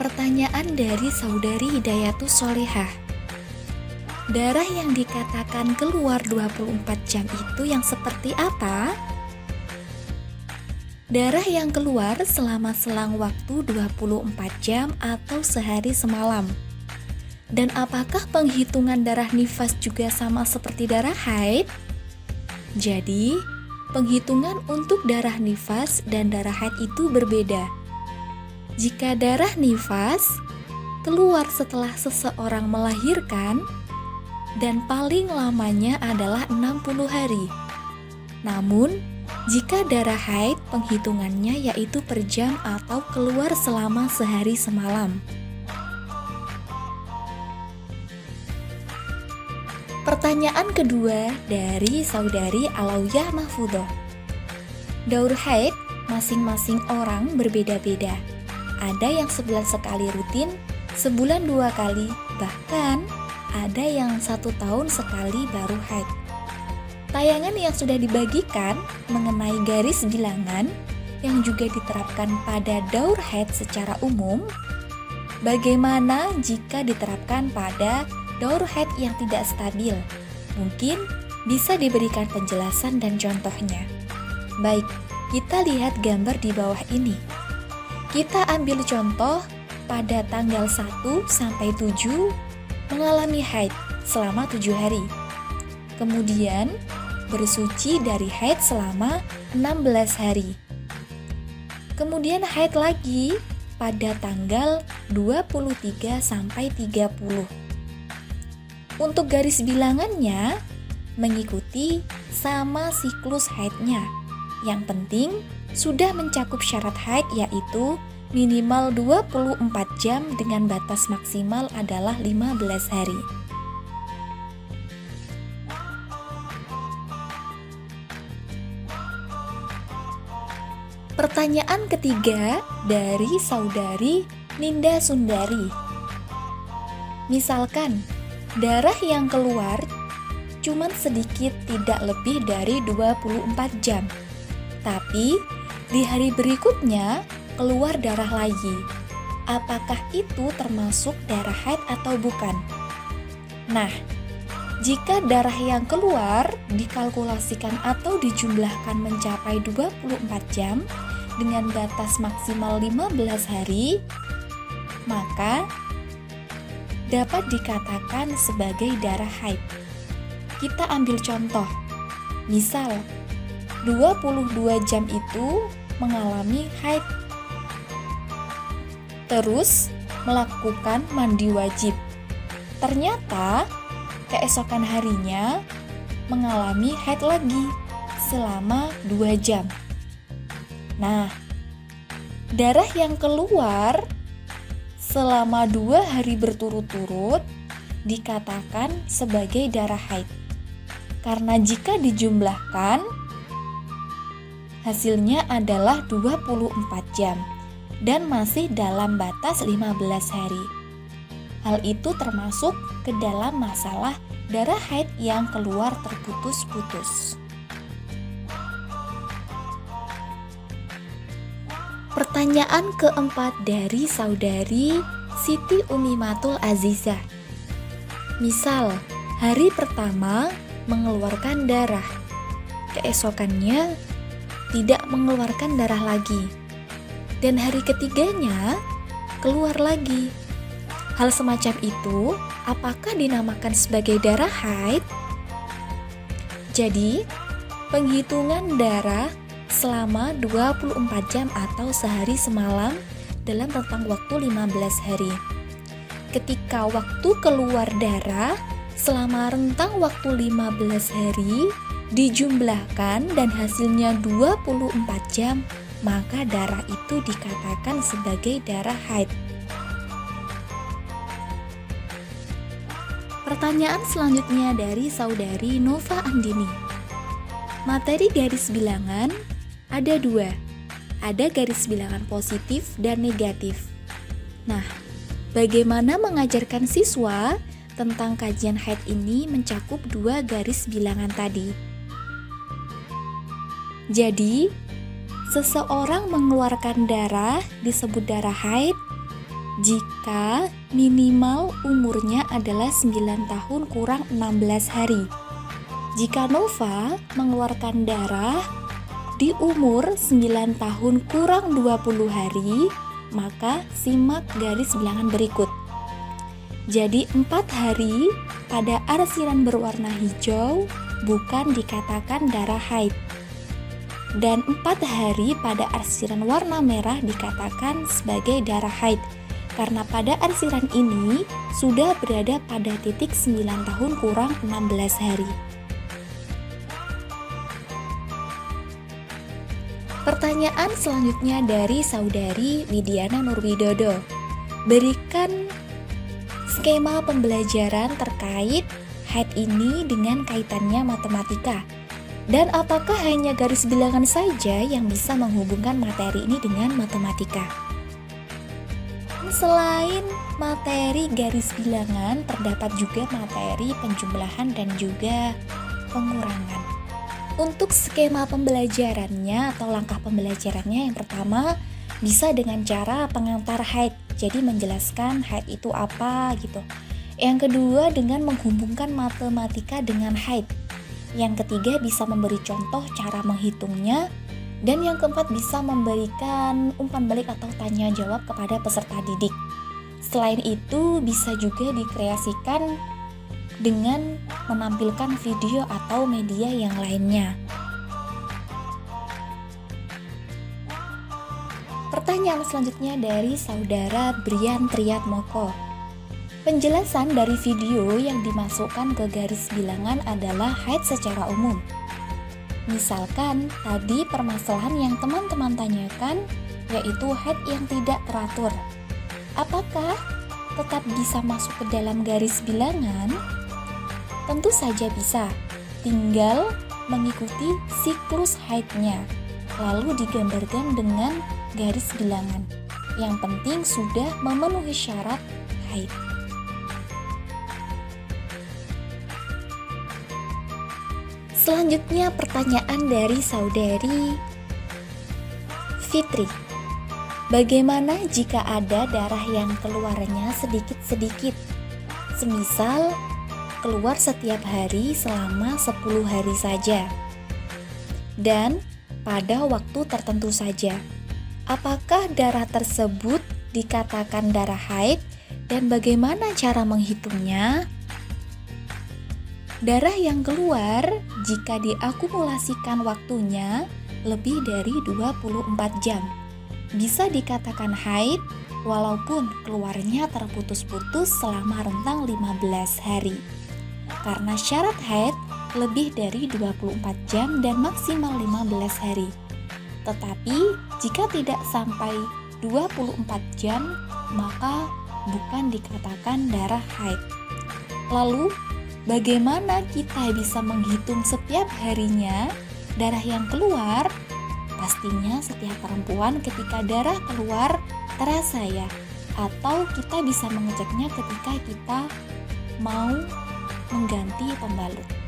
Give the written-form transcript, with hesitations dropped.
Pertanyaan dari saudari Hidayatus Sholihah. Darah yang dikatakan keluar 24 jam itu yang seperti apa? Darah yang keluar selama selang waktu 24 jam atau sehari semalam. Dan apakah penghitungan darah nifas juga sama seperti darah haid? Jadi, penghitungan untuk darah nifas dan darah haid itu berbeda. Jika darah nifas keluar setelah seseorang melahirkan dan paling lamanya adalah 60 hari. Namun, jika darah haid penghitungannya yaitu per jam atau keluar selama sehari semalam. Pertanyaan kedua dari saudari Alawiyah Mahfudhoh. Daur haid masing-masing orang berbeda-beda. Ada yang sebulan sekali rutin, sebulan 2 kali, bahkan ada yang 1 tahun sekali baru haid. Tayangan yang sudah dibagikan mengenai garis bilangan yang juga diterapkan pada daur haid secara umum. Bagaimana jika diterapkan pada daur haid yang tidak stabil? Mungkin bisa diberikan penjelasan dan contohnya. Baik, kita lihat gambar di bawah ini. Kita ambil contoh pada tanggal 1 sampai 7 mengalami haid selama 7 hari. Kemudian bersuci dari haid selama 16 hari. Kemudian haid lagi pada tanggal 23 sampai 30. Untuk garis bilangannya mengikuti sama siklus haidnya. Yang penting sudah mencakup syarat haid yaitu minimal 24 jam dengan batas maksimal adalah 15 hari. Pertanyaan ketiga dari saudari Ninda Sundari. Misalkan darah yang keluar cuman sedikit tidak lebih dari 24 jam. Tapi di hari berikutnya keluar darah lagi. Apakah itu termasuk darah haid atau bukan? Nah, jika darah yang keluar dikalkulasikan atau dijumlahkan mencapai 24 jam dengan batas maksimal 15 hari, maka dapat dikatakan sebagai darah haid. Kita ambil contoh. Misal, 22 jam itu mengalami haid. Terus melakukan mandi wajib. Ternyata keesokan harinya mengalami haid lagi selama 2 jam. Nah, darah yang keluar selama 2 hari berturut-turut dikatakan sebagai darah haid. Karena jika dijumlahkan hasilnya adalah 24 jam dan masih dalam batas 15 hari. Hal itu termasuk ke dalam masalah darah haid yang keluar terputus-putus. Pertanyaan keempat dari saudari Siti Umimatul Azizah. Misal, hari pertama mengeluarkan darah, keesokannya tidak mengeluarkan darah lagi, dan hari ketiganya keluar lagi. Hal semacam itu apakah dinamakan sebagai darah haid? Jadi, penghitungan darah selama 24 jam atau sehari semalam dalam rentang waktu 15 hari. Ketika waktu keluar darah selama rentang waktu 15 hari dijumlahkan dan hasilnya 24 jam, maka darah itu dikatakan sebagai darah haid. Pertanyaan selanjutnya dari saudari Nova Andini. Materi garis bilangan ada 2. Ada garis bilangan positif dan negatif. Nah, bagaimana mengajarkan siswa tentang kajian haid ini mencakup 2 garis bilangan tadi? Jadi, seseorang mengeluarkan darah disebut darah haid jika minimal umurnya adalah 9 tahun kurang 16 hari. Jika Nova mengeluarkan darah di umur 9 tahun kurang 20 hari, maka simak garis bilangan berikut. Jadi 4 hari pada arsiran berwarna hijau bukan dikatakan darah haid. Dan 4 hari pada arsiran warna merah dikatakan sebagai darah haid. Karena pada arsiran ini sudah berada pada titik 9 tahun kurang 16 hari. Pertanyaan selanjutnya dari saudari Widiana Nurwidodo. Berikan skema pembelajaran terkait haid ini dengan kaitannya matematika. Dan apakah hanya garis bilangan saja yang bisa menghubungkan materi ini dengan matematika? Selain materi garis bilangan, terdapat juga materi penjumlahan dan juga pengurangan. Untuk skema pembelajarannya atau langkah pembelajarannya, yang pertama bisa dengan cara pengantar haid, jadi menjelaskan haid itu apa gitu. Yang kedua dengan menghubungkan matematika dengan haid. Yang ketiga bisa memberi contoh cara menghitungnya. Dan yang keempat bisa memberikan umpan balik atau tanya jawab kepada peserta didik. Selain itu bisa juga dikreasikan dengan menampilkan video atau media yang lainnya. Pertanyaan selanjutnya dari saudara Brian Triatmoko. Penjelasan dari video yang dimasukkan ke garis bilangan adalah haid secara umum. Misalkan tadi permasalahan yang teman-teman tanyakan yaitu haid yang tidak teratur. Apakah tetap bisa masuk ke dalam garis bilangan? Tentu saja bisa. Tinggal mengikuti siklus haidnya, lalu digambarkan dengan garis bilangan. Yang penting sudah memenuhi syarat haid. Selanjutnya pertanyaan dari saudari Fitri. Bagaimana jika ada darah yang keluarnya sedikit-sedikit? Semisal keluar setiap hari selama 10 hari saja. Dan pada waktu tertentu saja. Apakah darah tersebut dikatakan darah haid dan bagaimana cara menghitungnya? Darah yang keluar jika diakumulasikan waktunya lebih dari 24 jam bisa dikatakan haid walaupun keluarnya terputus-putus selama rentang 15 hari. Karena syarat haid lebih dari 24 jam dan maksimal 15 hari. Tetapi jika tidak sampai 24 jam maka bukan dikatakan darah haid. Lalu bagaimana kita bisa menghitung setiap harinya darah yang keluar? Pastinya setiap perempuan ketika darah keluar terasa ya. Atau kita bisa mengeceknya ketika kita mau mengganti pembalut.